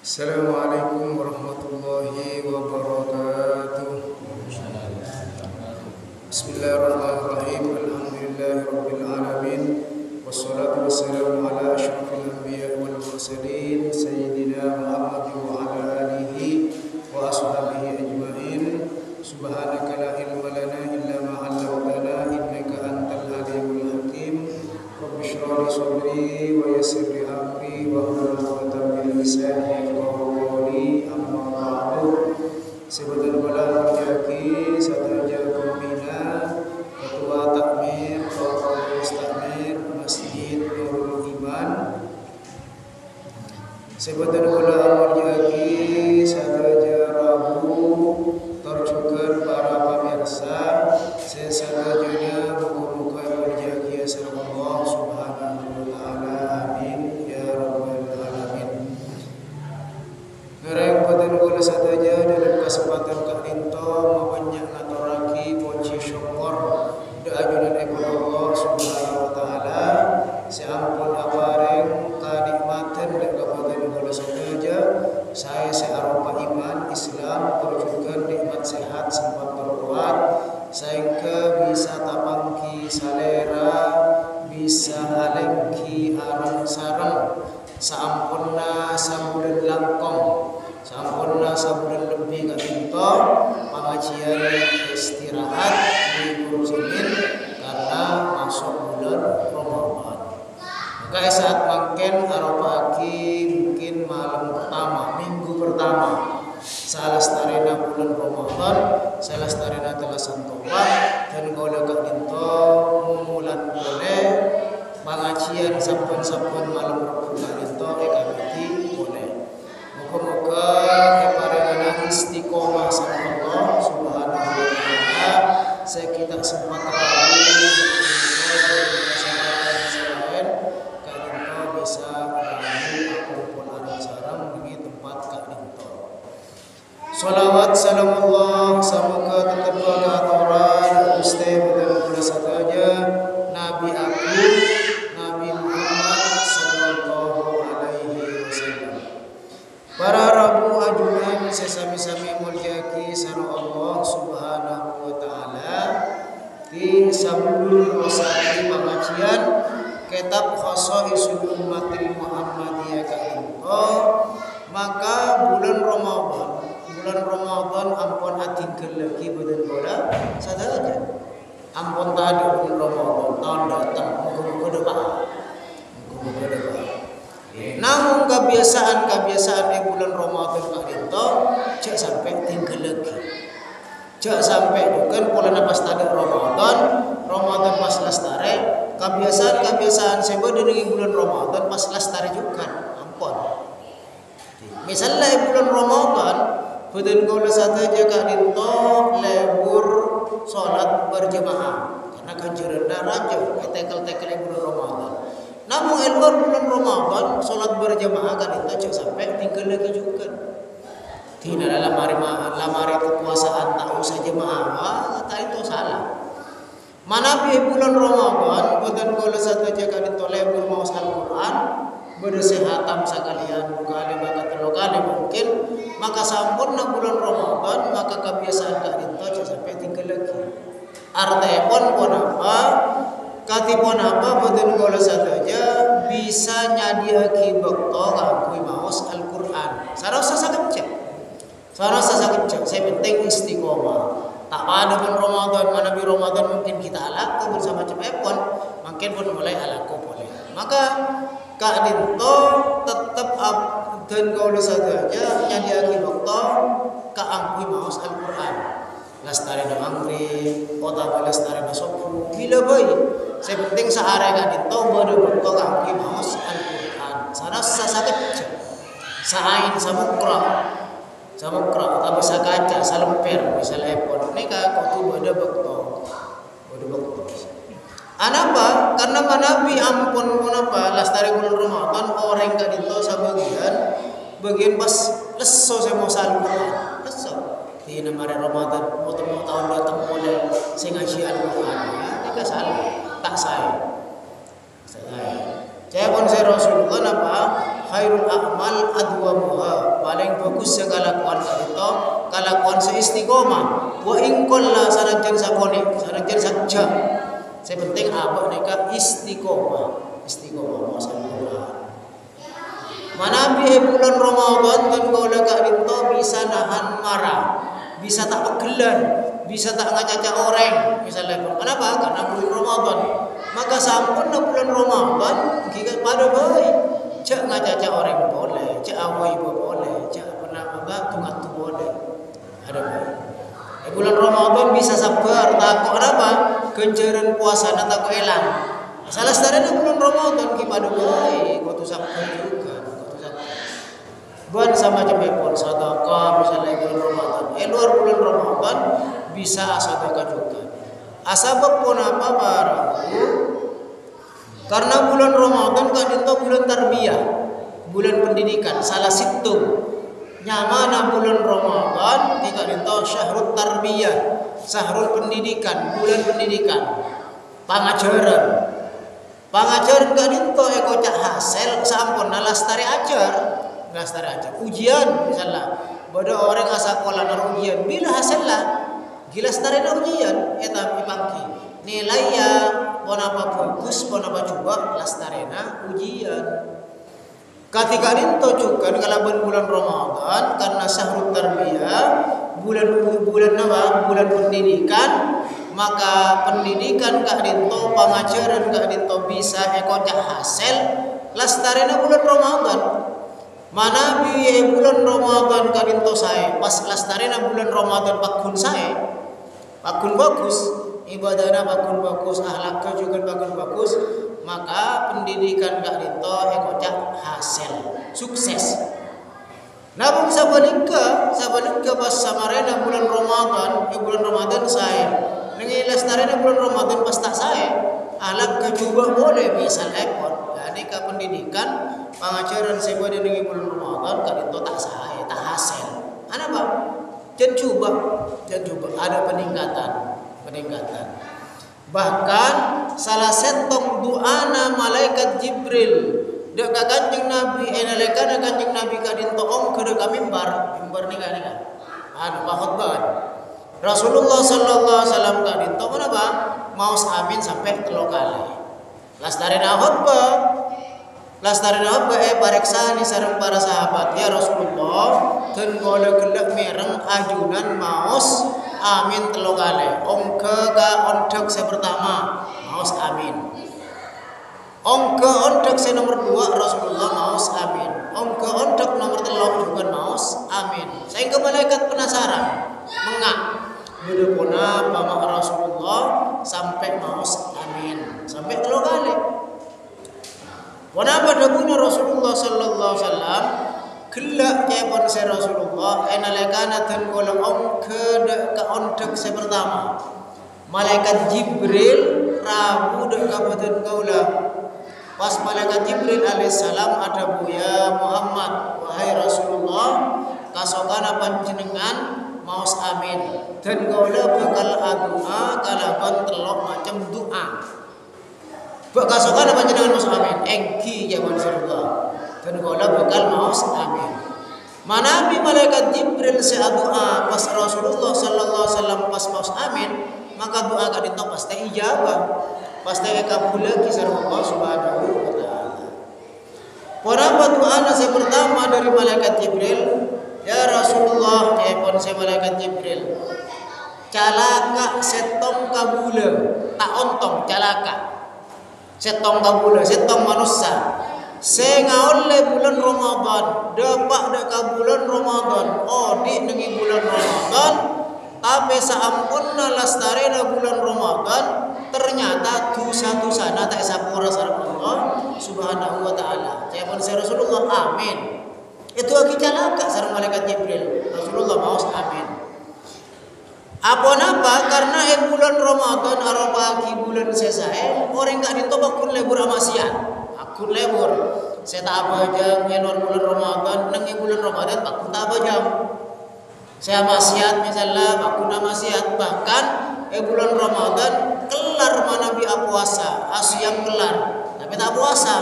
Assalamualaikum warahmatullahi wabarakatuh. Bismillahirrahmanirrahim. Alhamdulillahirabbil alamin. Wassalatu wassalamu ala asyrafil anbiya'i wal mursalin sayyidina Muhammad wa ala alihi wa ashabihi ajmain. Subhanaka la ilma lana illa ma 'allamtana innaka antal alimul hakim. Rabbi shrah li sadri wa yassir li amri wa hlul 'uqdatam min lisani yafqahu qawli. Amma ba'du. Sebagai ulama jaki sataja pembina ketua takmir atau mustakmir Masjid Nurul Iman. Sebagai ulama jaki sataja Rabu tercukur para pemirsa sesadajanya muka-muka berjaki Allah subhanahu wa ta'ala. Amin ya rabbal alamin. Ngereng pada nugula sataja dalam kesempatan kakdinto mabanyak ngaturaki poci syukur da ajunan kepada Allah subhanahu wa ta'ala seampun apareng kanikmatan dan kepada nugula sataja saya searupa iman Islam terjukan nikmat sehat sempat berkuat sehingga bisa tapangki salera bisa alengki arang sarang saampunna sabulan langkong sampurna sabulan lebih katinto pengajian istirahat di Muslimin karena masuk bulan Ramadan. Maka saat mungkin arafaki mungkin malam pertama, minggu pertama salah starina bulan Ramadan, salah starina telah santobat dan kalau katinto mumulan boleh pengajian sampun malam Rabu katinto ekabiti boleh. Moga-moga keparingan istiqomah sama Allah subhanahu wa ta'ala sekitar sempat rabu selain kadinto bisa ramu apapun arang sarang di tempat kadinto. Salawat salam Allah semoga tetap aturan Ustaz betul saja Nabi aku Nabi Muhammad sallallahu alaihi wasallam. Para Rabu ajunan sesami-sami mulyaki sareng Allah subhanahu wa ta'ala di sabdul rosati pengajian kitab khasaisul ummatil Muhammadiyah kainto. Maka bulan Ramadan ampun atingkel lagi badan bola saja ampun tadi bulan Ramadan tahun datang muga-muga depan namun kebiasaan di bulan Ramadan kadinto cek sampai tinggal lagi. Cek sampai bukan pola napas tadi Ramadan pas lestare, kebiasaan sebe di bulan Ramadan pas lestare juga. Ampun. Misalnya bulan Ramadan betul kalau saja kadinto lebur salat berjamaah karena kanjurna raja tekel bulan Ramadan. Namun elor bulan Ramadan solat berjamaah kan itu sampai tinggal lagi juga. Tidak dalam lamari kekuasaan tak usah jemaah, kata itu salah. Mana bulan Ramadan betul kalau satu jaga itu lebur mau Al-Quran bersehatan sekalian kali maka telu kali mungkin maka sempurna bulan Ramadan maka kebiasaan kan itu sampai tinggal lagi. Artinya pun apa? Katipun apa betul kalau saja bisa nyadiaki bekto ngakui maus Al-Quran. Sarasa sakecek. Saya penting istiqomah. Tak pada pun Ramadan mana bi Ramadan mungkin kita alaku bersama cepepon, makin pun mulai alaku boleh. Maka Kak Dinto tetap dan kalau saja nyadiaki bekto kaangkui maus Al-Quran. Lestari na angri, kota lestari na sopu, gila bayi. Saya penting sehari kan itu baru bentuk kaki maus Al-Quran. Sana sakit, sain samukra, tapi sakaca, salemper, misalnya epon. Ini kak kau baru bentuk. Anapa? Karena Nabi ampun apa? Lestari bulan Ramadan orang kan itu bagian pas leso saya mau Al-Quran, leso. Di nama Ramadan mau tahun datang boleh saya ngaji Al-Quran. Ini kan salah. Tak saya pun saya Rasulullah apa khairul a'mal adwamuha, paling bagus sekalakuan itu kalakuan seistiqomah. Wa in qalla sanajan sapone sanajan saja sepenting apa nika istiqomah masalah. Manabi bulan Ramadan dan kaula kadinto bisa nahan marah, bisa tak pegelan, bisa tak ngacaca orang misalnya. Kenapa? Karena bulan Ramadan. Maka sampun bulan Ramadan kita pada baik. Cak ngacaca orang boleh, cak awai boleh, cak pernah tungat boleh. Ada baik. Bulan Ramadan bisa sabar, takut apa? Kencaran puasa takut elang. Salah satunya bulan Ramadan kita pada baik, kau tu sabar juga. Buat sama jempol sedekah misalnya bulan Ramadan. Luar bulan Ramadan bisa sedekah juga. Asabab pun apa baraku? Karena bulan Ramadan kadinto bulan tarbiyah, bulan pendidikan. Salah situ nyamana bulan Ramadan tidak dinto syahrul tarbiyah, syahrul pendidikan, bulan pendidikan, pengajaran. Pengajaran kadinto eko cak hasil sampun lastari ajar. Ujian misalnya pada orang asal sekolah ujian bila hasilnya gila setara ujian tapi pagi nilai ya pon apa bagus pon apa coba lastarena ujian ketika itu juga kalau bulan Ramadan karena syahrul tarbiyah bulan pendidikan maka pendidikan kak dinto pengajaran kak dinto bisa ekocak hasil lastarena bulan Ramadan. Mana biaya bulan Ramadan kadinto saya pas lastarena bulan Ramadan pakun saya pakun bagus ibadahnya pakun bagus akhlaknya juga pakun bagus maka pendidikan kadinto ekocak hasil sukses. Namun sabaliknya pas samarena bulan Ramadan saya nengi lastarena bulan Ramadan pas tak saya akhlaknya juga boleh misal ekor jadi ke pendidikan pengajaran saya pada dengan bulan Ramadan kadinto tak sahaya tak hasil. Ana Pak? Jangan coba ada peningkatan. Bahkan salah setong doana malaikat Jibril dek kanjeng Nabi enalekana kanjeng Nabi kadinto ong ke mimbar nika. Anu khotbah. Rasulullah sallallahu alaihi wasallam kadinto menapa? Maos amin sampai 3 kali. Lastarena khotbah pareksa ni sareng para sahabat ya Rasulullah dan kala gelak mereng ajunan maos amin 3 kali. Ongke ka ondek saya pertama maos amin. Ongke ondek saya nomor 2 Rasulullah maos amin. Ongke ondek nomor 3 juga maos amin. Sehingga malaikat penasaran mengak bedepona pamak Rasulullah sampai maos amin sampai 3 kali. Wanapa dagunya Rasulullah sallallahu alaihi wasallam gelak nyepon saya Rasulullah enalekana dan kolong ongke ka ondek saya pertama malaikat Jibril rabu dek kabupaten kaula pas malaikat Jibril alaihissalam ada buya Muhammad wahai Rasulullah kasokana panjenengan maos amin dan kaula bakal adua kalaban 3 macam doa. Kasokan panjenengan maos amin engki ya Rasulullah dan kaula bakal maos amin. Manabi malaikat Jibril doa pas Rasulullah sallallahu alaihi wasallam pas maos amin maka doa kadinto pasti ijabah pasti kabul kisah Allah Subhanahu wa taala. Para doa saya pertama dari malaikat Jibril ya Rasulullah pon saya malaikat Jibril calaka setong kabula tak ontong calaka setong kabula setong manusia sengaole bulan Ramadan dapat deka bulan Ramadan di nengi bulan Ramadan tapi saampunna lastarena bulan Ramadan ternyata dosa-dosana tak sapura sareng Allah Subhanahu wa taala. Jawab Rasulullah amin. Itu lagi calaka sareng malaikat Jibril. Rasulullah maos amin. Apa napa karena bulan Ramadan aro pagi bulan selesai orang gak ditobak kun lebur amasian. Akun lebur. Saya tak apa jam nyenor bulan Ramadan nengi bulan Ramadan aku tak apa jam. Saya maksiat misalnya aku nak maksiat bahkan bulan Ramadan kelar manabi puasa asyam kelar tapi tak puasa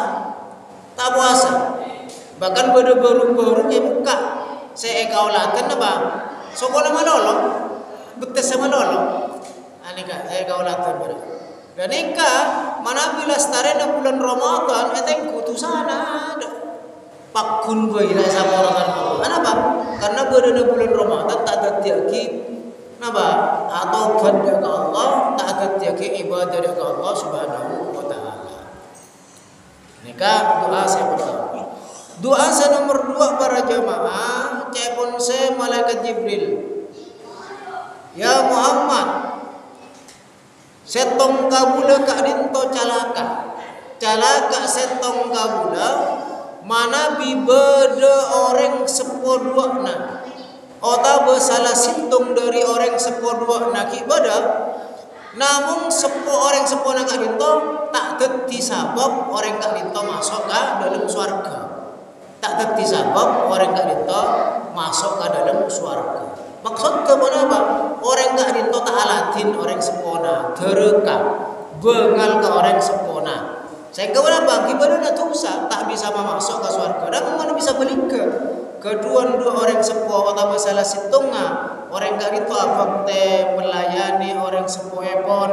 Bahkan baru-baru ke muka saya kaulatan apa? Sekolah malolo, betes sama lolo. Anika saya kaulatan ber. Dan ika mana bila stare na bulan Ramadan eteng kutusana pakun boy na sa orang Allah. Kenapa? Karena pada bulan Ramadan tak ada tiaki napa atau pada ke Allah tak ada tiaki ibadah ke Allah Subhanahu wa taala. Nika doa saya pertama. Doa saya nomor 2 para jamaah cepon saya malaikat Jibril. Ya Muhammad, setong kabula ka dinto calaka setong kabula mana bibeda orang sepoduakna ota salah sintung dari orang sepoduakna kibada namun orang sepona ka dinto tak teti sabab orang ka dinto masuk ke dalam surga. Tak teti sabab orang ka dinto masuk ke dalam surga. Maksud ke mana apa? Orang ka dinto tak alatin orang sepona tereka bengal ke orang sepona. Saya ke mana bang? Ibadah nak tusa tak bisa masuk ke surga. Dan mana bisa beli ke? Kedua-dua orang sepo atau masalah situnga orang ka dinto abang te melayani orang sepo epon.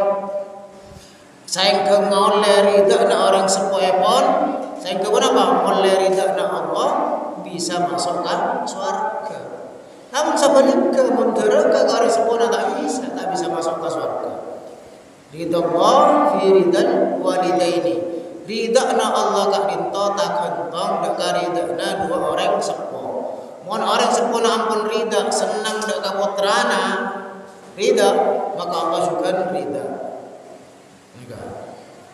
Saya ke ngoleh ridha na orang sepo epon. Saya ke mana bang? Ngoleh ridha na Allah bisa masuk ke surga. Namun sebaliknya menteraka ke orang sempurna tak bisa masuk ke surga. Ridha Allah fi ridal walidaini. Ridha na Allah kak dinto tak kentong deka ridha na dua orang sepo. Mohon orang sempurna ampun ridha senang deka putrana ridha maka Allah juga ridha.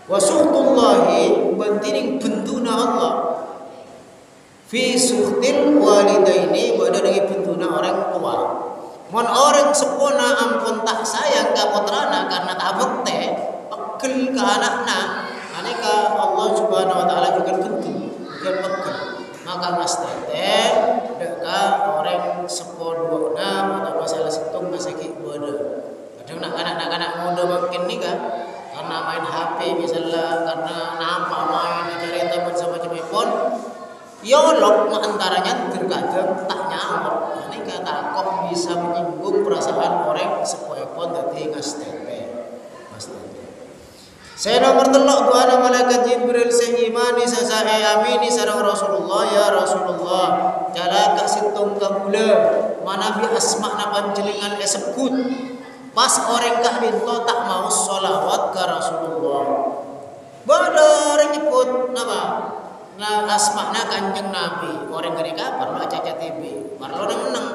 Wa suhtullahi bantining bentuna Allah fi suhtil walidaini pada dengan bentuna orang tua. Mon orang sepona ampun tak sayang ke putrana karena tak bekte pegel ke anakna. Aneka Allah Subhanahu wa taala juga bentu bukan pegel. Maka mastete deka orang sepodona atau masalah situng masaki bodoh. Kadang nak anak-anak muda makin ni kan karena main HP misalnya karena nampak main cerita macam-macam pun yolok antaranya terkadang tak nyaut. Ini kata kok bisa menyinggung perasaan orang sepoi-pon dari ngastepe. Saya nomor telok doa malaikat Jibril saya imani saya amini sareng Rasulullah ya Rasulullah jala kasitung kabula mana bi asma panjenengan sebut pas orang kak dinto tak mau sholawat ke Rasulullah. Bada orang nyebut nama nah asmakna kanjeng Nabi orang gede kapan baca TV marlo menang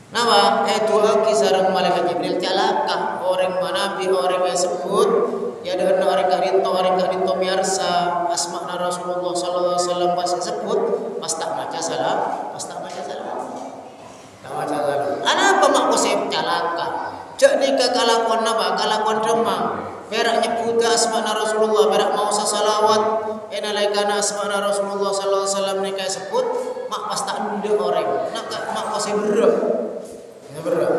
nama doa kisarang malaikat Jibril calaka orang mana bi orang yang sebut ya dengan orang kadinto miarsa asmakna Rasulullah sallallahu alaihi wasallam pas sebut pas tak baca salah ana apa mak kosep calaka cek nikah kalakon apa kalakon remang berak nyebut asmakna Rasulullah berak mau salawat enalaikana asmana Rasulullah sallallahu alaihi wasallam nikah sebut mak pas tak nunda orang nak mak pas berak ya berak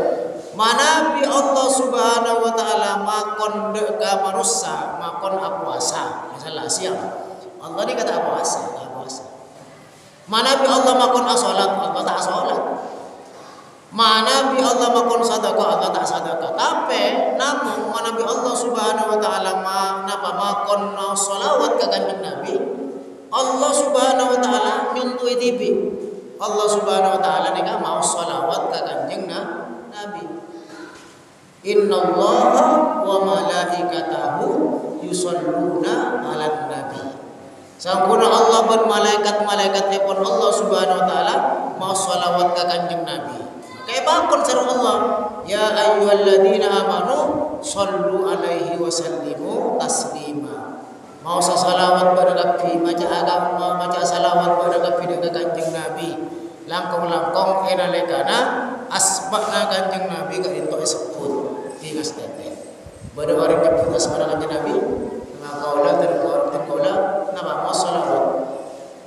mana bi Allah Subhanahu wa taala makon deka manusia makon puasa misalnya siang Allah ni kata puasa mana bi Allah makon salat Allah tak salat mana bi Allah makon sedekah Allah tak sedekah tapi namun mana bi Allah Subhanahu wa taala napa makon sholawat ke kanjeng Nabi Allah Subhanahu wa taala nyuntui tibi Allah Subhanahu wa taala nika mau sholawat ke kanjeng Nabi innallaha wa malaikatahu yusholluna 'alan nabi. Sampurna Allah dan malaikat-malaikatnya pun Allah Subhanahu wa taala mau sholawat ke kanjeng Nabi. Kayak bakon sareng Allah, ya ayyuhalladzina amanu shollu alaihi wa sallimu taslima. Mau salawat pada Nabi, maca agama, maca salawat pada Nabi dekat kanjeng Nabi. Langkong-langkong enalekana asmakna kanjeng Nabi ka dinto sebut tingas tete. Pada orang nyebut asmakna kanjeng Nabi, maka terkola nama salawat.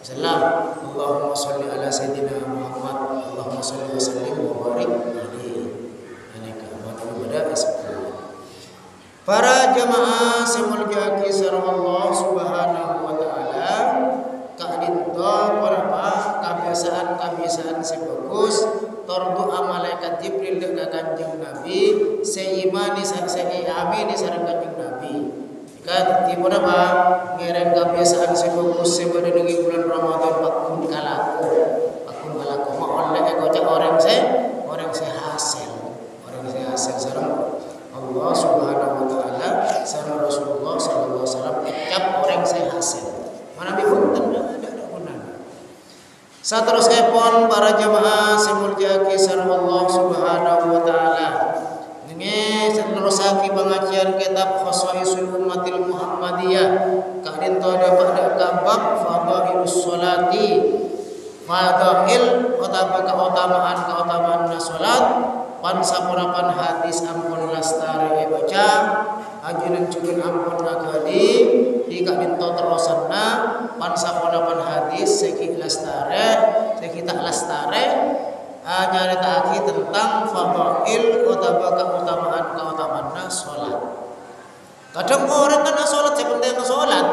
Salam Allahumma sholli ala sayyidina Muhammad Allahumma sholli wa sallim wa barik alaihi. Aneka pada sebut. Para jamaah semulja kisah Allah Subhanahu wa taala ka dinto para kebiasaan sebagus tordoa malaikat Jibril dekat kanjeng Nabi seimani seamini sareng kanjeng Nabi. Jika tiba apa ngereng kebiasaan sebagus sebenarnya bulan Ramadan pakun kalaku mau oleh kocak orang hasil sareng Allah Subhanahu wa taala sareng Rasulullah sallallahu alaihi wasallam ucap orang hasil. Mana bibunten ada gunanya. Saterusipun para jamaah simulja kisah Allah Subhanahu wa taala. Nge saterusake pengajian kitab Khosaisul Ummatil Muhammadiyah. Kadin pada kabab fadailus sholati. Fadail keutamaan salat. Pan sapurapan hadis ampun lastari baca ajunan cukup ampun nagadi di kadinto terosanna pan sapurapan hadis seki tak lastare nyarita tentang fadail keutamaan salat. Kadang orang kan salat sepenting salat.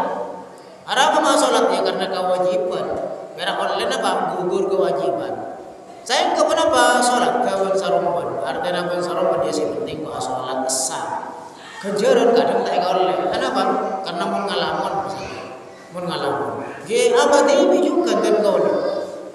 Ada apa salat ya karena kewajiban. Karena online apa gugur kewajiban. Saya ke kenapa sholat kawan sarumban artinya kawan sarumban dia sih penting kok sholat sah kejaran kadang tak oleh kenapa karena mun ngalamun je abadi bijukan dan kau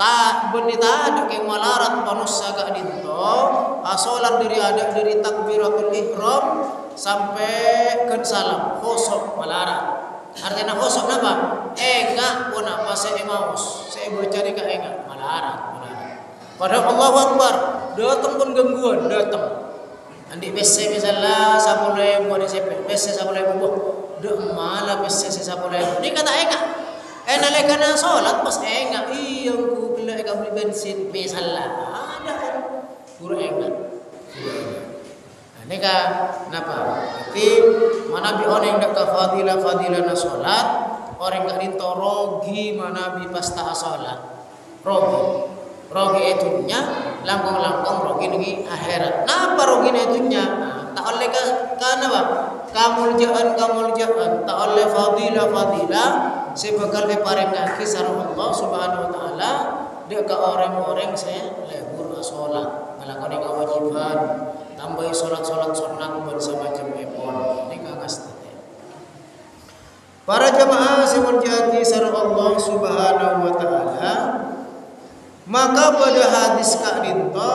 tak benita ada ke malarat panusa ka dinto sholat dari takbiratul ihram sampai ke salam khosok malarat artinya khosok napa enggak pun apa saya maus saya baca di ka enggak malarat. Padahal Allahu Akbar, datang pun gangguan, datang. Andi bese misalnya 10.000 di CP, bese 10.000 buah. Dek malah bese 10.000. Ini kata enggak. Nalekana salat pas enggak. Iya ku beli bensin misalnya. Ada pura enggak. Ini kan napa? Berarti mana bi orang dak ka fadilah salat, orang gak dintorogi mana bi pas ta salat. Rogi itunya langkong rogi ngi akhirat. Napa rogi itunya? Tak oleh karena apa? Kamuljaan tak oleh fadilah sebekal parengake sareng Allah Subhanahu wa taala dia ke orang-orang saya lebur salat nglakoni kewajiban tambahi salat sunat bersama jemaah ini kangas tete. Para jamaah semuljati sareng Allah Subhanahu wa taala. Maka pada hadis kak dinto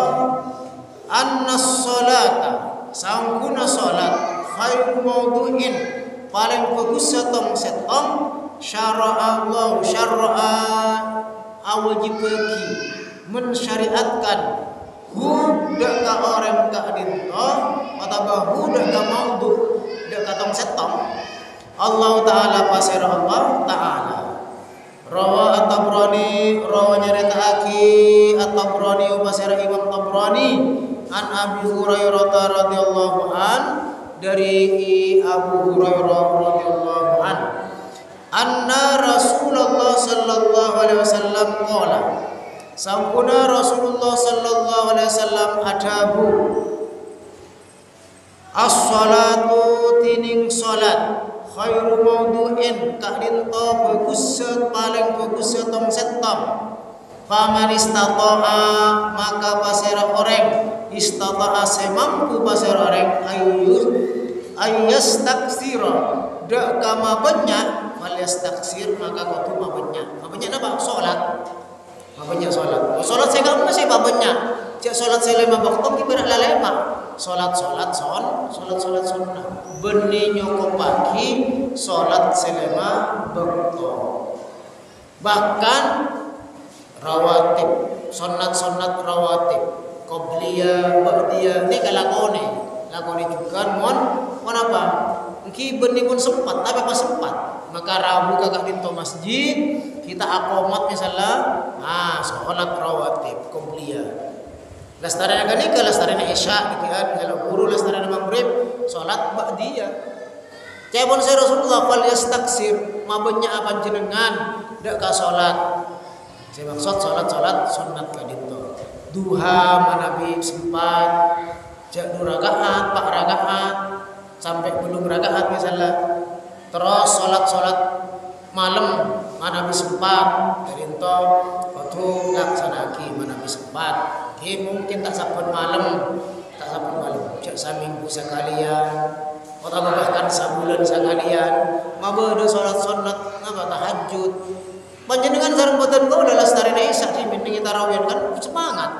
annas salata sangkuna salat khairu mawdu'in paling bagus setong syara'a awajib bagi mensyariatkan hu dak ka orang kak dinto atau hu dak ka mawdu dak ka tong setong Allah taala pasir Allah taala. Rawa at-Tabrani rawa nyaritaake at-Tabrani pasir Imam Tabrani an Abi Hurairah radhiyallahu an dari Abu Hurairah radhiyallahu an anna Rasulullah sallallahu alaihi wasallam qala sampuna Rasulullah sallallahu alaihi wasallam adabu as-salatu tining salat khairu mawdu'in kak dinto bagus paling bagus tong setom faman istata'a maka pasir orang istata'a semampu pasir orang ayyas taksira dak kama banyak alias taksir maka kudu banyak apa salat salat saya enggak masih banyak cek salat saya 5 waktu kibarat lalema salat sunnah benih nyokop pagi salat selama waktu bahkan rawatib sunat rawatib qobliyah ba'diyah ini lakoni juga mon apa ki benih pun sempat tapi pas sempat maka Rabu kakak dinto masjid kita akomat misalnya salat rawatib qobliyah Lastarian kanika, lastarian isya, dikian kalau guru lastarian maghrib, salat ba'diyah. Cebon saya Rasulullah fal yastaksir, mabanya apa jenengan dak ka salat. Saya maksud salat sunat ka dinto. Duha manabi sempat, jak 2 rakaat, 4 rakaat sampai belum rakaat misalnya. Terus salat malam manabi sempat ka dinto. waktu laksanaki mana sempat. Mungkin tak saben malam, cek saminggu sekalian, atau bahkan sebulan sekalian, mabada salat sunat, apa tahajud. Panjenengan sareng boten kula lestariné isak di mending tarawih kan semangat.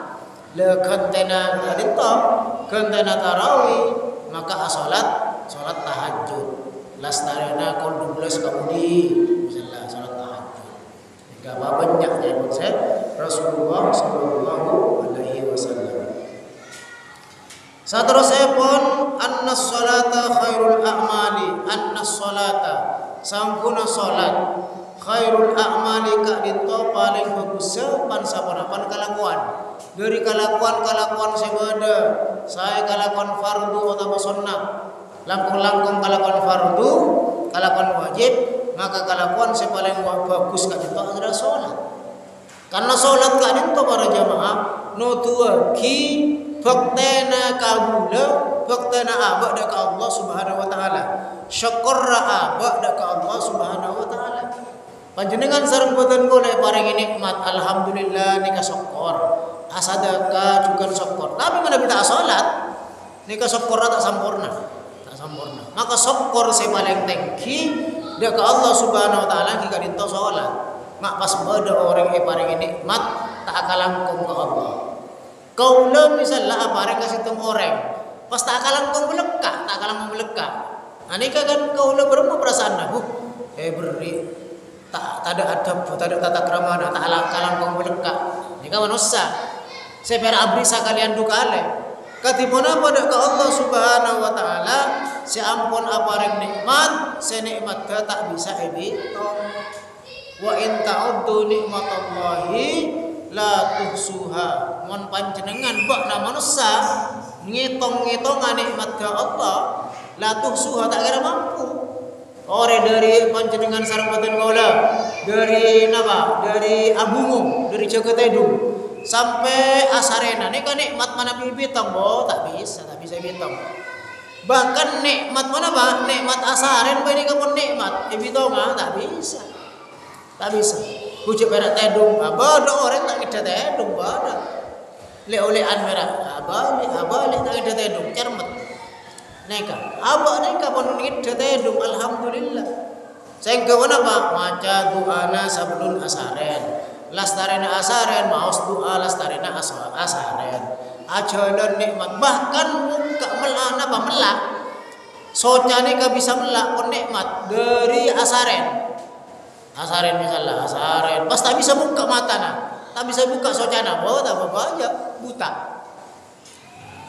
Le gentena adito, gentena tarawih, maka salat tahajud. Lastarina kol 12 kamudi misalnya salat tahajud. Jika banyaknya konsep Rasulullah sallallahu alaihi wasallam. Saterusé pun annas salata khairul a'mali, annas salata sampuna salat khairul a'mali ka dinto paling bagus pan saponapan kalakuan. Dari kalakuan sebeda saya kalakuan fardu atau sunnah. Langkung-langkung kalakuan fardu, kalakuan wajib, maka kalakuan yang paling bagus ka dinto adalah salat. Karena salat ka dinto para jamaah nutua ki baktena kabula, baktena abad ka Allah Subhanahu wa taala. Syukurra abad ka Allah Subhanahu wa taala. Panjenengan sareng boten kula paring nikmat alhamdulillah nika syukur. Asadaka juga syukur. Tapi mana kita salat nika syukur tak sempurna. Maka syukur se paling tinggi dak ka Allah Subhanahu wa taala jika dinto salat. Mak pas bada orang paring nikmat tak kalangkung ka Allah. Kaula misalnya apa yang kasih temu orang, pas tak kalangkung beleka. Anika kan kaula berapa perasaan dah, beri tak ada adab, tak ada tata krama, tak kalangkung beleka. Nika manusia. Sepera abri sakalian dukale. Katipuna pada ke Allah Subhanahu wa taala, si ampun apa yang nikmat, si nikmat ka tak bisa ebitung. Wa in ta'uddu nikmatallahi la tuhsuha. Mun panjenengan bakna manusia ngitung-ngitungan nikmat ka Allah, la tuhsuha tak kira mampu. Ore dari panjenengan sareng boten kaula, dari napa? Dari Abungu, dari Jogotedu sampai Asarena. Nika nikmat mana bibitong, tak bisa bitong. Bahkan nikmat mana ba? Nikmat Asaren ba ini kapun nikmat ibitong tak bisa. Tak bisa. Pucuk berak tedung, abada orang tak ngeda tedung bada. Le-olean merah, abalik tak ngeda tedung, cermet. Neka, neka pun ngeda tedung, alhamdulillah. Sehingga apa? Maca doana sablun asaren. Lastarena asaren, maus doa lastarena asaren. Ajalan nikmat, bahkan muka melak. Soca neka bisa melak pun nikmat dari asaren. Asaren misalnya, pas tak bisa buka mata tak bisa buka socana, tak apa aja buta.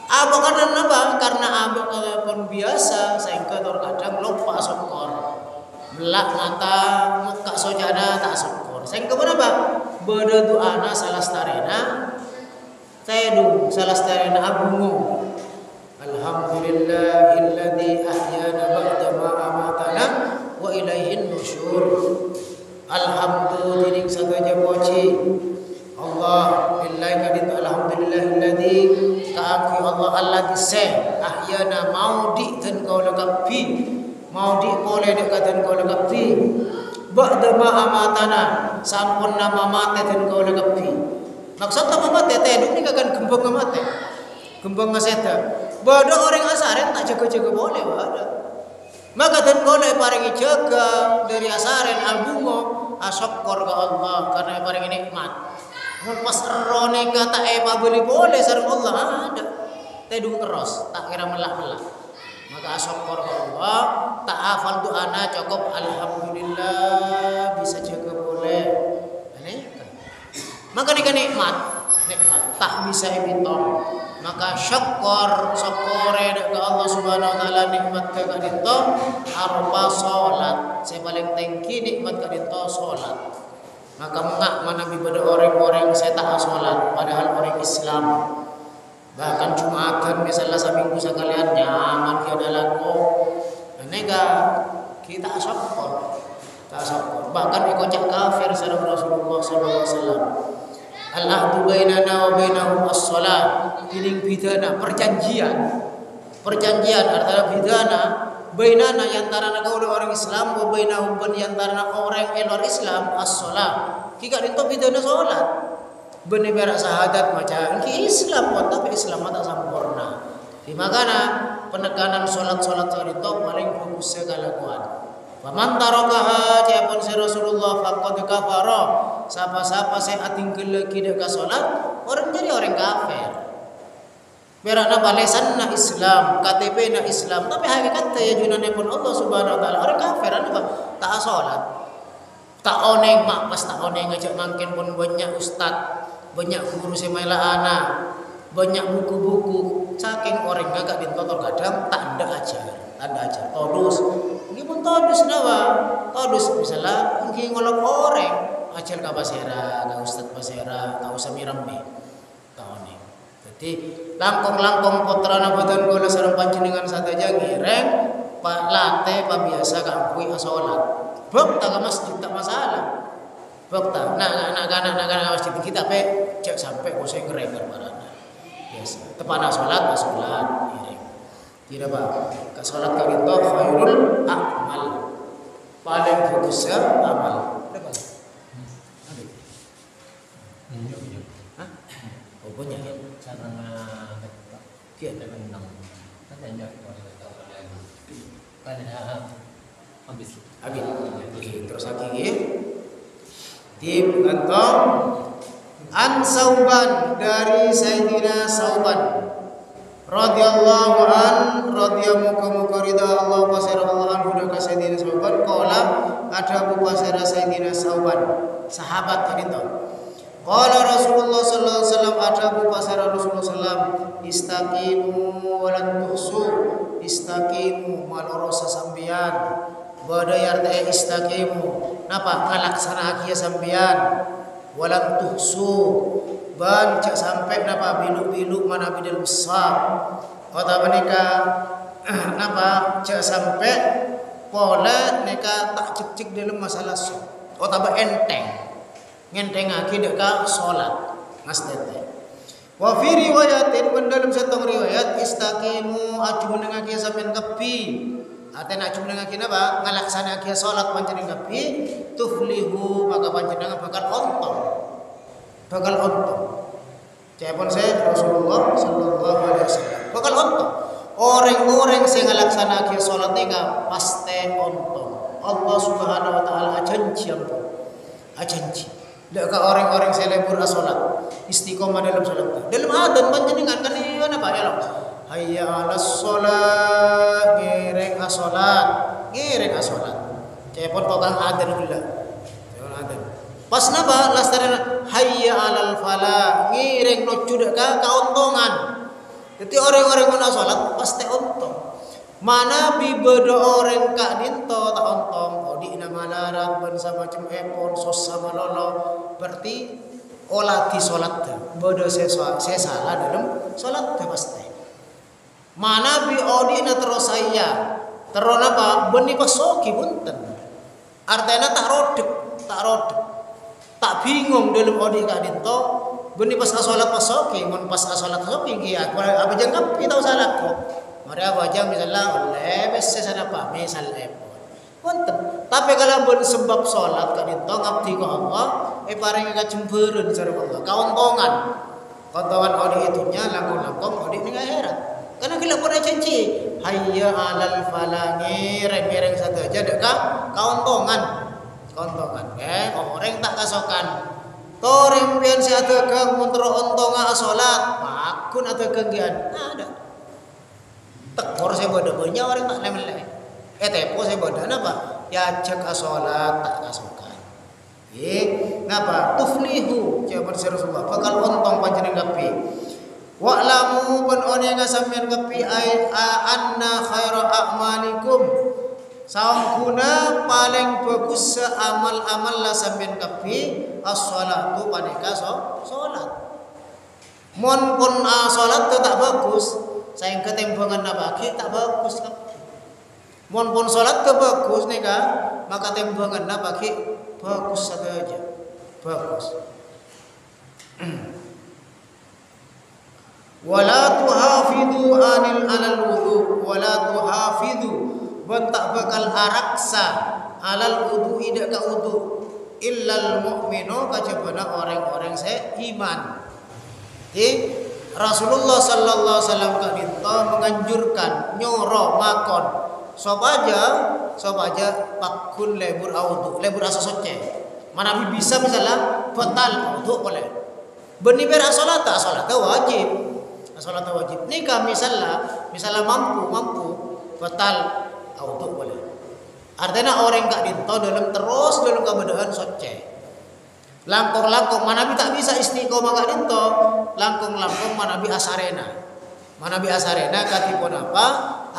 Apa karena apa? Karena abang pun biasa, sehingga terkadang lupa syukur. Belak mata, muka socana tak syukur. Sehingga kenapa? Beda doana salastarena, salastarena abungu. Alhamdulillahilladzi ahyana ba'da ma amatana wa ilaihin nusyur. Alhamdulillah sagaja puji Allah billahi kadit alhamdulillahilladzi ta'aqi Allah diseh ahyana maudi dan kau lekapi maudi boleh dekatan kau lekapi ba'da ma amatana sampun nama mate dan kau lekapi maksud nama mate teduk ni kakan gembong mate gembong ngaseta bada orang asaren tak jaga-jaga boleh bada. Maka dan kole paringi jaga dari asaren albungo asyukur ke Allah karena paringi nikmat. Mun pas rone kata beli boleh sareng Allah ada. Tedung terus tak kira melak-melak. Maka asyukur ke Allah tak hafal doana cukup alhamdulillah bisa jaga boleh. Maka nikmat tak bisa ibitong. Maka syukur ke Allah Subhanahu wa taala nikmat ka kadito arupa salat. Saya paling tinggi nikmat kadito salat. Maka mengak mana pada orang-orang saya tak salat padahal orang Islam. Bahkan Jumatan misalnya seminggu sekalian nyaman ki adalah nega kita syukur. Bahkan ikocak kafir sareng Rasulullah sallallahu alaihi wasallam. Al-ahdu bainana wa bainahum as-salat. Ini bidana perjanjian artinya bidana bainana antara orang Islam wa bainahum ban antara orang luar Islam as-salat. Kika itu bidana salat. Benih berak syahadat macam ki Islam pun tapi Islam tak sempurna. Di makana penekanan solat-solat itu paling fokus segala kuat. Faman tarakaha tiapun si Rasulullah faqad kafara. Siapa-siapa saya atinggal lagi dekat solat orang jadi orang kafir. Berakna balesan na Islam, KTP na Islam, tapi hakikatnya ya junane pun Allah Subhanahu wa taala orang kafir apa? Tak salat. Tak oneng mak pas tak oneng ngajak mangkin pun banyak ustaz, banyak guru semela anak, banyak buku-buku. Saking orang gagak ditotor kadang tak ada ajar. Todus. Ini pun todus nawa. Todus misalnya mungkin ngolok orang ajar ka basera, ka ustaz basera, ka usah mirambe. Tak oneng. Jadi langkong-langkong putrana boten kula sareng panjenengan sateja ngireng pak late pa biasa ka ampui salat. Bok tak ke masjid tak masalah. Bok tak nak masjid kita pe cek sampai kosong ngereger barana. Biasa. Tepana salat pas salat ngireng. Tidak apa. Ka salat ka itu khairul a'mal. Paling bagus amal. Ada apa? Ada. Hah? Oh punya. Karena Kian ada menang, katanya pada habis. Terus lagi tim kantong an Sauban dari Sayyidina Sauban radhiyallahu an radhiyallahu ridha Allah pasir Allah anhu ka Sayyidina Sauban qala ada Abu Pasir Sayyidina Sauban sahabat tadi itu. Qala Rasulullah sallallahu alaihi wasallam ada Abu Pasir Rasulullah sallam istaqimu walan tuhsu istaqimu malorosa sambian badai arti istaqimu napa ngalaksana akia sambian walan tuhsu ban cak sampai napa biluk-biluk mana bidal besar kata menika napa cak sampai pola neka tak cik-cik dalam masalah kata enteng ngenteng aki deka salat masdete wa fi riwayatin dalam satu riwayat istaqimu aju menengaki sampean kepi atena aju menengaki napa ngalaksana aki salat panjenengan kepi tuflihu maka panjenengan bakal ontong cepon saya Rasulullah sallallahu alaihi wasallam bakal ontong orang-orang sing ngalaksana aki salat nika pasti ontong Allah Subhanahu wa taala ajanji Dak ka orang-orang selebur salat istiqomah dalam salat. Dalam adzan panjenengan kan ieu napa ya hayya 'alas shalah ngereng salat. Cepot tukang adzan heula. Adzan. Pas napa lastana hayya 'alal falah ngereng nuju dak ka kauntungan. Jadi orang-orang mana salat pasti untung. Mana bibedo orang kak dinto tak ontong odi nama larat ban sama macam epon sos sama lolo berarti olah di solat bodo saya salah dalam solat pasti mana bi odi na terus saya terus apa beni pasoki bunten artinya tak rodek tak bingung dalam odi kak dinto beni pas solat pasoki mon pas solat pasoki kia apa jangkap kita salah kok mari wajah misalnya lebes sesana apa misal wonten tapi kalau pun sebab salat ka dinto ngabdi ka Allah paring ka jembereun sareng Allah kauntongan odi itunya langkung-langkung odi ning akhirat karena gila pun janji hayya 'alal falah ngereng satu aja dek ka kauntongan orang tak kasokan toreng pian si adegeng muntro ontonga salat pakun adegeng gian ada tekor saya bodoh banyak orang tak lemele. Tepo saya bodoh napa? Ya cek salat tak kasukan. Napa? Tuflihu jawaban Rasulullah. Bakal ontong panjenengan kapi. Wa'lamu ban one nga sampeyan kapi ay anna khaira a'malikum. Saungkuna paling bagus amal-amal la sampeyan kapi as-shalatu paneka salat. Mon pun salat tak bagus. Sayang ketembangan nabaki tak bagus kan. Mon pun salat ke bagus nih kan, maka tembangan nabaki bagus saja. Bagus. Wala tuhafidu alal wudu, wala tuhafidu bentak bakal araksa alal wudu ida ka wudu. illal mu'minu kajabana orang-orang iman. Jadi Rasulullah sallallahu alaihi wasallam kadinto menganjurkan nyoro makon sobaja pakun lebur audu lebur asa soce. Mana bisa misalnya batal audu boleh. Beni ber salat wajib. Salat wajib. Nikah misalnya mampu batal audu boleh. Artinya orang gak dinto dalam keadaan soce. Langkong manabi tak bisa istiqomah gak dinto. Langkong manabi asarena. Manabi asarena katipun apa?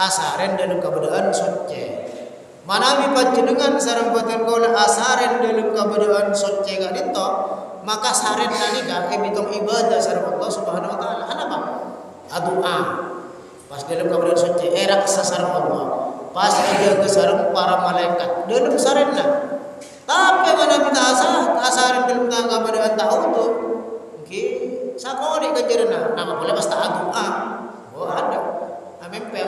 Asaren dalam keadaan soce. Manabi panjenengan sareng boten kula asaren dalam keadaan soce gak dinto, maka saren nanika bitung ibadah sareng Allah Subhanahu wa taala. Kenapa? Doa. Pas dalam keadaan soce erak sareng Allah. Pas dia kesareng para malaikat dalam sarena. Tapi mana kita asarin dalam keadaan tahu tu, okay, sakori kajerna. Nama boleh pas tak doa. Oh ada. Amempe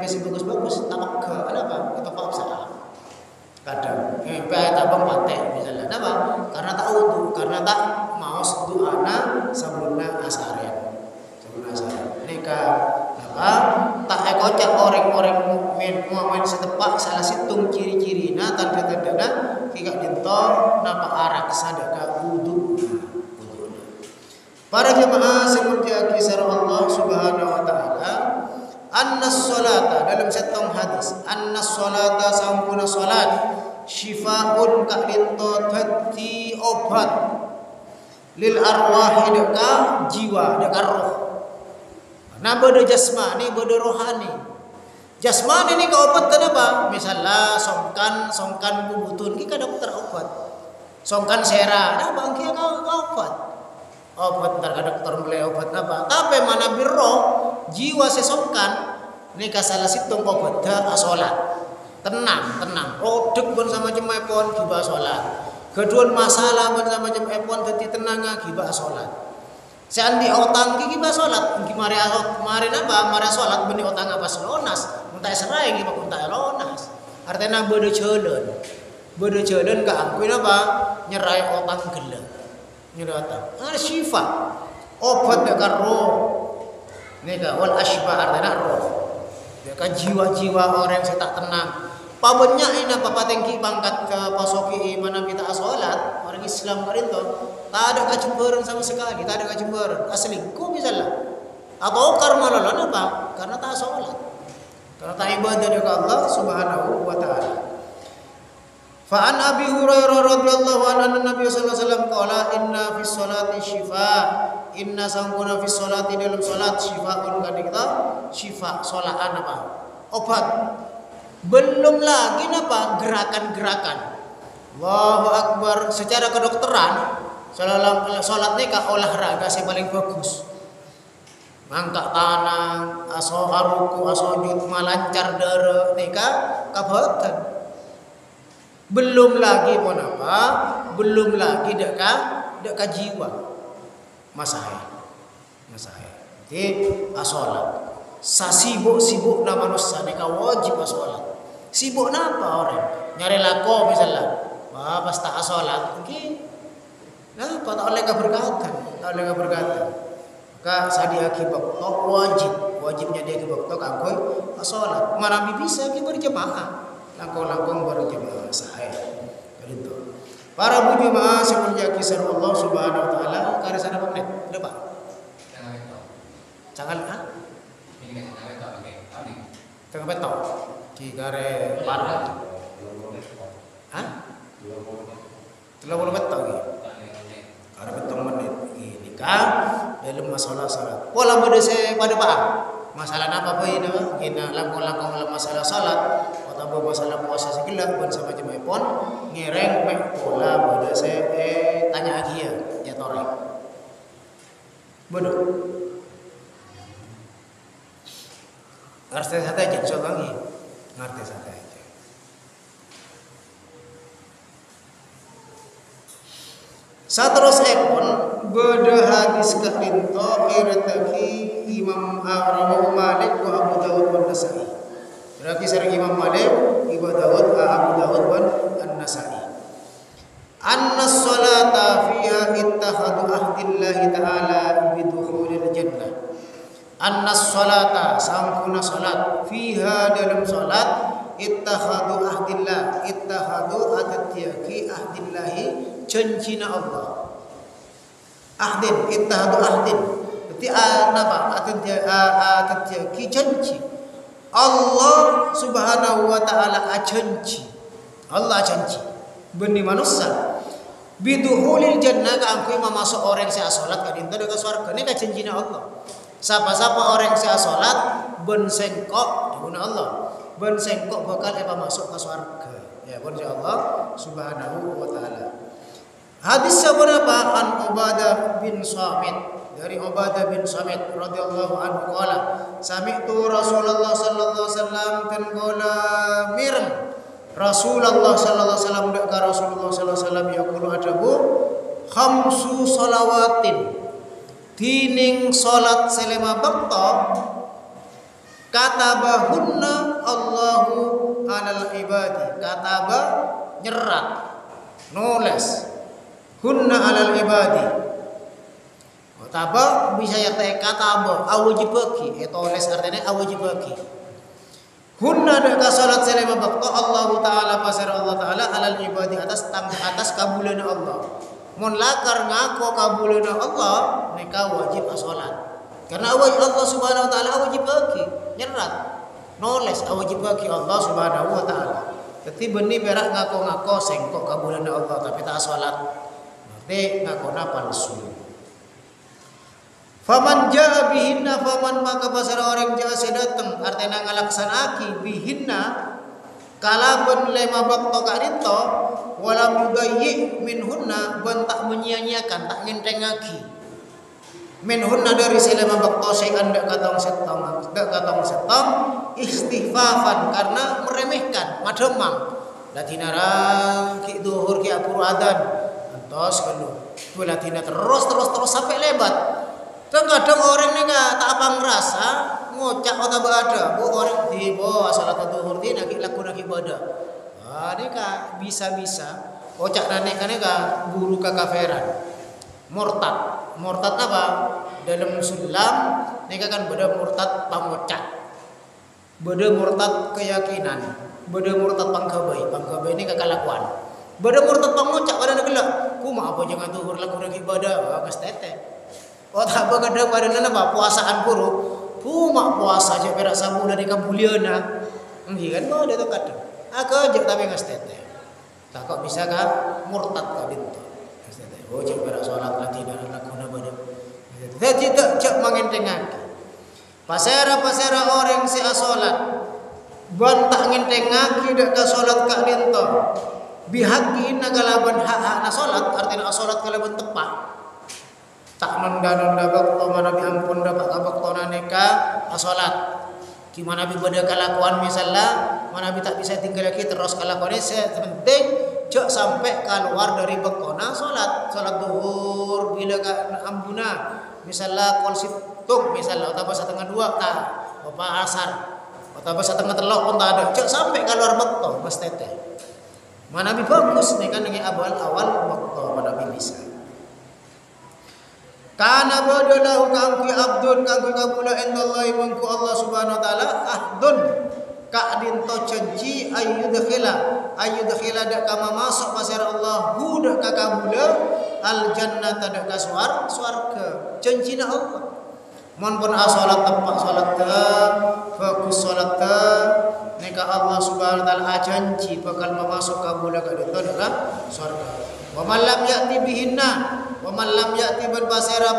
si bagus tamak ke apa? Kita paham salah. Kadang amempe tak bang patek misalnya. Kenapa? Karena tahu tu, karena tak mau doana sebelumnya asarin. Nika apa? Tak ekocak orang-orang mukmin setepak salah situng ciri-cirina tanda-tandana kika dinto napa arak sadaka wudu. Para jemaah semuanya kisah Allah Subhanahu wa taala, annas salata dalam setong hadis, annas salata sampuna salat syifaun kak dinto tadi obat lil arwahi deka jiwa deka roh. Nah bodo jasmani, bodo rohani. Jasmani ini obat kenapa? Misalnya songkan bubutun kita dokter obat. Songkan sera, nah bang kia kau obat. Obat ntar dokter beli obat apa? Tapi mana biro jiwa sesongkan ini kasalah situng obat dah asolat. Tenang. Rodek pun sama jemaah pon kiba asolat. Kedua masalah pun sama jemaah pon teti tenanga kiba asolat. Seandi otang gigi ba salat, mari apa? Mari salat beni otang apa selonas, muntah serai gigi muntah lonas. Artinya bodo jalan ka angkuin apa? Nyerai otang gelem. Nyerai otang. Syifa. Obat dekat roh. Nika wal asba artinya roh. Dekat jiwa-jiwa orang yang tak tenang. Pabonnya ini apa patengki pangkat ke pasoki mana kita salat orang Islam marinto tak ada kecemburuan sama sekali, tak ada kecemburuan asli kok misalnya atau karena lalan apa? Karena tak salat, karena tak ibadah kepada Allah Subhanahu wa taala. Fa an Abi Hurairah radhiyallahu anhu Nabi sallallahu alaihi wasallam qala inna fis salati syifa, inna sangkuna fis salati dalam salat syifaun kadikta syifa solaan apa? Obat. Belum lagi apa gerakan-gerakan. Allahu Akbar secara kedokteran salat nikah olahraga yang paling bagus. Mangkat tanah, aso haruku, aso sujud, melancar darah nikah kabatan. Belum lagi pun apa? Belum lagi dekat jiwa. Masahai. Jadi asolat. Sibuk na manusia nikah wajib asolat. Sibuk napa orang? Nyari lako misalnya. Pas tak asolat, mungkin. Napa tak oleh keberkatan? Maka sadia kibak tok wajibnya dia kibak tok angkoi asolat. Mana bisa kita berjemaah? Langkong berjemaah sahih. Begitu. Para bu jemaah semenjak kisah Allah Subhanahu wa taala kare sana Pak. Depan. Jangan tengah betok di kare parah. Hah? 30 betok gitu. Kare betok menit ini kan dalam masalah salat. Pola bade pada Pak. Masalah apa ini mah? Kina langkong-langkong dalam masalah salat atau masalah puasa segala pun sama jemaah pon ngireng mek pola bade tanya lagi ya torek. Bodoh. Ngerti saja jengso lagi, ngerti saja. Saterus ekon beda hadis kadinto irataki Imam Abu Malik wa Abu Dawud wa Nasai. Berarti sering Imam Malik, Abu Dawud wa An-Nasai. anna sholata fiha ittakhadu ahdillahi ta'ala bidukhulil jannah. Anna sholata sangkuna salat fiha dalam salat ittakhadu ahdillah, ittakhadu adatiyaki ahdillahi janjina Allah. Ahdin ittakhadu ahdin berarti apa? Adatiyaki janji. Allah subhanahu wa ta'ala janji. Allah janji benih manusia bidukhulil jannah kaangkui memasuk orang saya salat kadinta dekat surga. Ini janjina Allah. Siapa-siapa orang yang salat ben sengkok diguna Allah, ben sengkok bakal masuk ke surga. Ya pun Allah subhanahu wa ta'ala. Hadis seberapa an Ubadah bin Samit, dari Ubadah bin Samit radhiyallahu anhu qala sami'tu Rasulullah sallallahu alaihi wasallam kan qala mirm Rasulullah sallallahu alaihi wasallam ka Rasulullah sallallahu alaihi wasallam yaqulu adabu khamsu salawatin tining salat selema bakta katabahunna Allahu alal ibadi. Kataba nyerat nulis hunna alal ibadi. Kataba bisa ya teh kataba awajibaki tulis artinya awajibaki. Hunna deka salat selema bakta Allahu taala pasir Allah taala alal ibadi atas kabulana Allah. Mun lakar ngaku kabulana Allah mereka wajib salat. Karena Allah subhanahu wa ta'ala wajib bagi nyerat nulis wajib bagi Allah subhanahu wa ta'ala. Jadi benih berak ngaku sengkok kabulana Allah tapi tak salat. Berarti ngakuna palsu. Faman jaa bihinna faman maka pasara orang jaa sedateng artinya ngalaksanaki bihinna kalaban lema bakto kadito walam yudayyi minhunna ban tak menyia-nyiakan tak ngentengaki minhunna dari selema bakto syai'an dak katong setong istighfafan karena meremehkan mademang latinara ki duhur ki apur adan antos kanu latina terus sampai lebat. Kadang orang ni tak apa ngerasa ngocak otak berada bu orang di bawah salat duhur di nak laku nak ibadah. Ini bisa ocak nane kan guru kekafiran murtad apa dalam sulam ni kan beda murtad pangocak beda murtad keyakinan beda murtad pangkabai ini kekalakuan beda murtad pangocak pada nak gelak kuma apa jangan duhur laku nak ibadah ngas tete. Tak begadang pada nama puasaan buruk, cuma puasa aja berak sabu dari kabuliana, kan mau dia tu kadang, agak aja tapi nggak stete, tak kok bisa kan murtad kau dinto, stete, oh cek berak solat lagi dan laku nama dia, tidak cek mengentengaki, pasera orang si asolat, bantak ngentengaki dek ke solat kak dinto, bihakin nagalaban hak na solat, artinya asolat kalaban tepat. Tak nonda bakto mana bi ampun dapat bakto naneka salat. Gimana bi beda kelakuan misalnya mana bi tak bisa tinggal lagi terus kelakuannya penting jok sampai keluar dari baktona salat duhur bila ka ambuna misalnya kol situk misalnya atau setengah dua tak apa asar atau setengah telok pun tak ada jok sampai keluar bakto mas tete. Mana bi bagus nih kan dengan awal bakto mana bi bisa. Kana badalahu kangku abdun kangku kabula indallahi mangku Allah subhanahu wa ta'ala ahdun ka dinto janji ayyudkhila dak kama masuk pasir Allah dak ka kabula al jannata dak ka swarga janjina Allah mon pun salat tepak salat fokus salat nika Allah subhanahu wa ta'ala janji bakal masuk kabula ka dinto dak swarga. Wa man lam ya'ti bihinna wa man lam ya'ti berpasera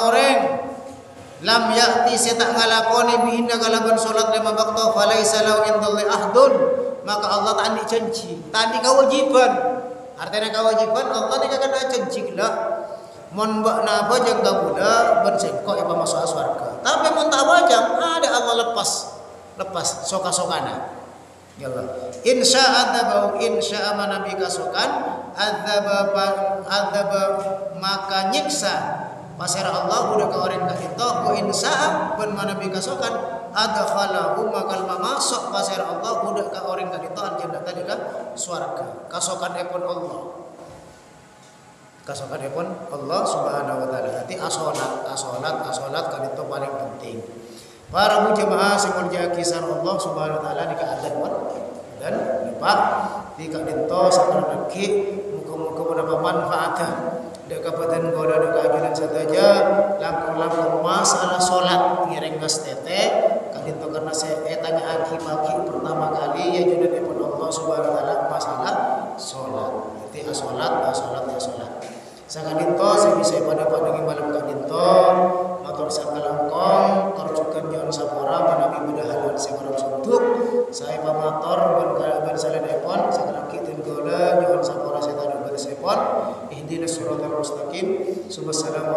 orang lam ya'ti setak ngalakoni bihinna kalaban salat lima waktu falaisa lahu indallahi ahdun maka Allah tak andi janji tadi kewajiban artinya kewajiban Allah ni akan janji gelak mon mbak napa jang kabula ben sengkok ipa masuk surga tapi mon tak wajib ada Allah lepas soka-sokana ya Allah insya adzabau insya manabi kasokan adzaba maka nyiksa pasir Allah udah ke orang kahito ku insya ben manabi kasokan adkhalahu makal masuk pasir Allah udah ke orang kahito al jannah tadi kan surga kasokan epon Allah kasokanipun Allah Subhanahu wa taala. Dadi asolat kan itu paling penting. Para jemaah sing mulya kisan Allah Subhanahu wa taala nika adzan dan lupa di kadinto sakana lagi muga-muga mendapat manfaatnya. Dek kabupaten goda dek ajunan saja langkung-langkung masalah salat ngiring gas tete kadinto karena saya tanya aki pagi pertama kali ya junanipun Allah Subhanahu wa taala masalah salat. Jadi asolat. Sakadinto saya bisa pada pandangi malam kadinto matur sakalangkong terjukan nyon sapora manabi bedahalan seorang suntuk saya pamator ban salenepon sakalaki tin gola nyon sapora setan bersepon ihdinas siratal mustaqim. Subhanallahi